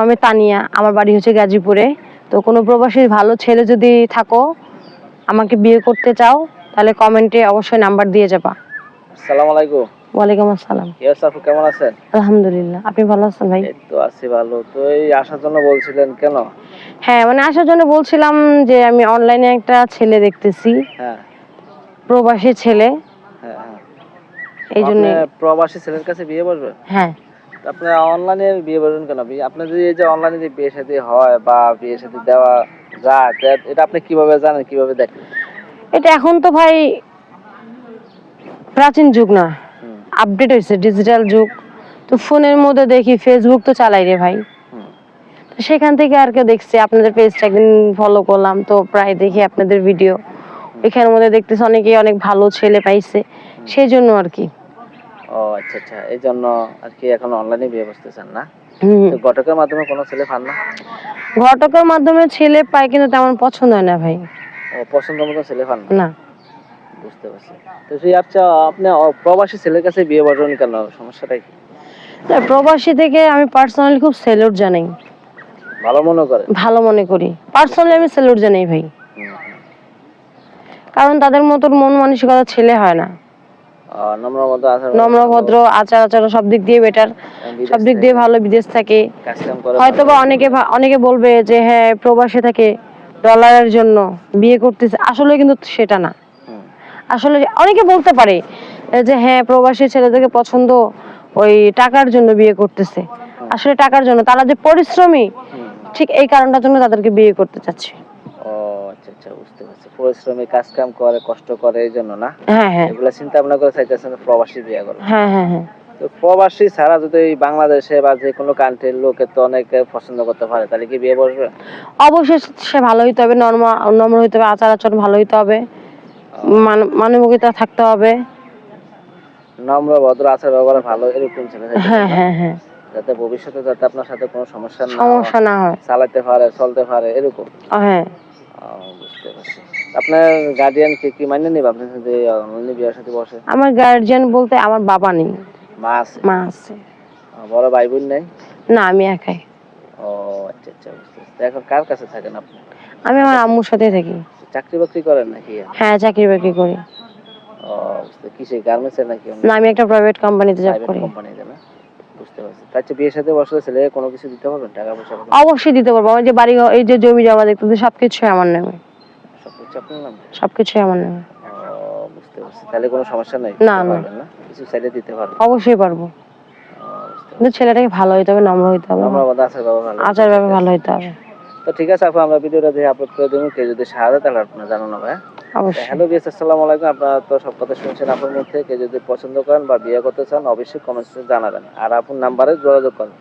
আমি তানিয়া, আমার বাড়ি হচ্ছে গাজীপুরে। তো কোনো প্রবাসী ভালো ছেলে যদি থাকো, আমাকে বিয়ে করতে চাও, তাহলে কমেন্টে অবশ্যই নাম্বার দিয়ে যাবা। আসসালামু আলাইকুম। ওয়ালাইকুম আসসালাম। কি অবস্থা আপু, কেমন আছেন? আলহামদুলিল্লাহ, আপনি ভালো আছেন ভাই? এই তো আছি ভালো। তো এই আসার জন্য বলছিলেন কেন? হ্যাঁ, মানে আসার জন্য বলছিলাম যে আমি অনলাইনে একটা ছেলে দেখতেছি, হ্যাঁ প্রবাসী ছেলে, হ্যাঁ হ্যাঁ। এই আপনি জন্য। প্রবাসী ছেলের কাছে বিয়ে বসবেন? হ্যাঁ, তো আপনি অনলাইনে বিয়ে বসবেন কেন? আপনি যদি এই যে অনলাইনে যে বিয়ে শাদী হয় বা বিয়ে শাদী দেওয়া যায়, এটা আপনি কিভাবে জানেন, কিভাবে দেখেন? এটা এখন তো ভাই প্রাচীন যুগ না, হুম আপডেট হয়েছে, ডিজিটাল যুগ। তো ফোনের মধ্যে দেখি, ফেসবুক তো চালাই রে ভাই। হুম। তো সেখান থেকে আর কেউ দেখছে, আপনাদের পেজটা একদিন ফলো করলাম, তো প্রায় দেখি আপনাদের ভিডিও। এখানের মধ্যে দেখতেছি অনেকেই অনেক ভালো ছেলে পাইছে, সেই জন্য আর কি। ও আচ্ছা আচ্ছা, এই জন্য আর কি এখন অনলাইনে বিয়ে বসতেছেন না? হুম। তো ঘটকের মাধ্যমে কোনো ছেলে পান না? ঘটকের মাধ্যমে ছেলে পায়, কিন্তু তেমন পছন্দ হয় না ভাই। ও, পছন্দ মতো ছেলে পান না? না, বুঝতে পারছি। তো সেই আচ্ছা, আপনি প্রবাসী ছেলের কাছে বিয়ে বসবেন কেন? সমস্যাটা কি? প্রবাসী থেকে আমি পার্সোনালি খুব স্যালুট জানাই, ভালো মনে করেন? ভালো মনে করি। পার্সোনালি আমি স্যালুট জানাই ভাই, হুম, হুম। কারণ তাদের মতন মন মানসিকতা ছেলে হয় না। নম্র মতো আচার নম্র ভদ্র, আচার আচরণ সব দিক দিয়ে বেটার, সব বিদেশ দিক দিয়ে থেকে ভালো, বিদেশ থাকে। কাজ কাম করে হয়তো বা ভালো। অনেকে বলবে যে হ্যাঁ প্রবাসে থাকে ডলারের জন্য বিয়ে করতেছে, আসলে কিন্তু সেটা না। হুম, আসলে অনেকে বলতে পারে যে হ্যাঁ প্রবাসী ছেলেদেরকে পছন্দ ওই টাকার জন্য বিয়ে করতেছে। হুম, আসলে টাকার জন্য, তারা যে পরিশ্রমী, হুম। ঠিক এই কারণটার জন্য তাদেরকে বিয়ে করতে চাচ্ছে। ও আচ্ছা আচ্ছা, বুঝতে পারছি। পরিশ্রমী কাজ কাম করে, কষ্ট করে, এই জন্য না? হ্যাঁ হ্যাঁ এগুলা চিন্তা ভাবনা করে চাইতেছেন প্রবাসী বিয়ে করবেন। হ্যাঁ হ্যাঁ হ্যাঁ। তো প্রবাসী ছাড়া যদি এই বাংলাদেশে বা যে কোনো কান্ট্রির লোকে তো অনেকে পছন্দ করতে পারে, তাহলে কি বিয়ে বসবে? অবশ্যই সে ভালো হইতে হবে, নম্র হইতে হবে, আচার আচরণ ভালো হইতে হবে, ও, মানবিকতা থাকতে হবে। নম্র ভদ্র, আচার ব্যবহার ভালো, এরকম ছেলে চাইতেছেন হ্যাঁ না? হ্যাঁ হ্যাঁ, যাতে ভবিষ্যতে যাতে আপনার সাথে কোনো সমস্যা না হয়, সমস্যা না হয়। চালাতে পারে, চলতে পারে, এরকম। হ্যাঁ, ও, বুঝতে পারছি। আপনার গার্ডিয়ান কে কি মাইনে নিবে আপনার সাথে অনলাইনে বিয়ের সাথে বসে? আমার গার্জিয়ান বলতে আমার বাবা নেই, মা আছে? মা আছে। বড় ভাই বোন নেই? না, আমি একাই। ও আচ্ছা আচ্ছা, বুঝতে পারছি। তো এখন কার কাছে থাকেন আপনি? আমি আমার আম্মুর সাথে থাকি। চাকরি বাকরি করেন নাকি? হ্যাঁ, চাকরি বাকরি করি। ও, বুঝতে, কিসে, গার্মেন্টসে নাকি অন্য না, আমি কিছু? একটা প্রাইভেট কোম্পানিতে জব প্রাইভেট করি। কোম্পানিতে না? বুঝতে পারছি। তার চেয়ে বিয়ের সাথে বসলে ছেলে কোনো কিছু দিতে পারবেন, টাকা পয়সা পাবেন? অবশ্যই দিতে পারবো। আমার যে বাড়ি এই যে জমি জমা দেখতেছি সবকিছু আমার নামে, সবকিছু আপনার নামে? সবকিছু আমার নামে। ও, বুঝতে পারছি। তাহলে কোনো সমস্যা নাই, না দিতে না, পারবেন না? কিছু চাইলে দিতে পারবেন? অবশ্যই পারবো, বুঝতে কিন্তু পারছি। ছেলেটাকে ভালো হইতে হবে, নম্র হইতে হবে, আমরা বাদা আছে বাবা, ভালো আচার ব্যবহার ভালো আছে। হইতে হবে। তো ঠিক আছে আপু, আমরা ভিডিওটা দিয়ে আপলোড করে দেবো। কেউ যদি সাহায্য তাহলে আপনার জানানো হবে। অবশ্যই। হ্যালো বিএস, আসসালামু আলাইকুম। আপনারা তো সব কথা শুনছেন। আপনার মধ্যে কেউ যদি পছন্দ করেন বা বিয়ে করতে চান, অবশ্যই কমেন্টসে জানাবেন আর আপনার নাম্বারে যোগাযোগ করেন।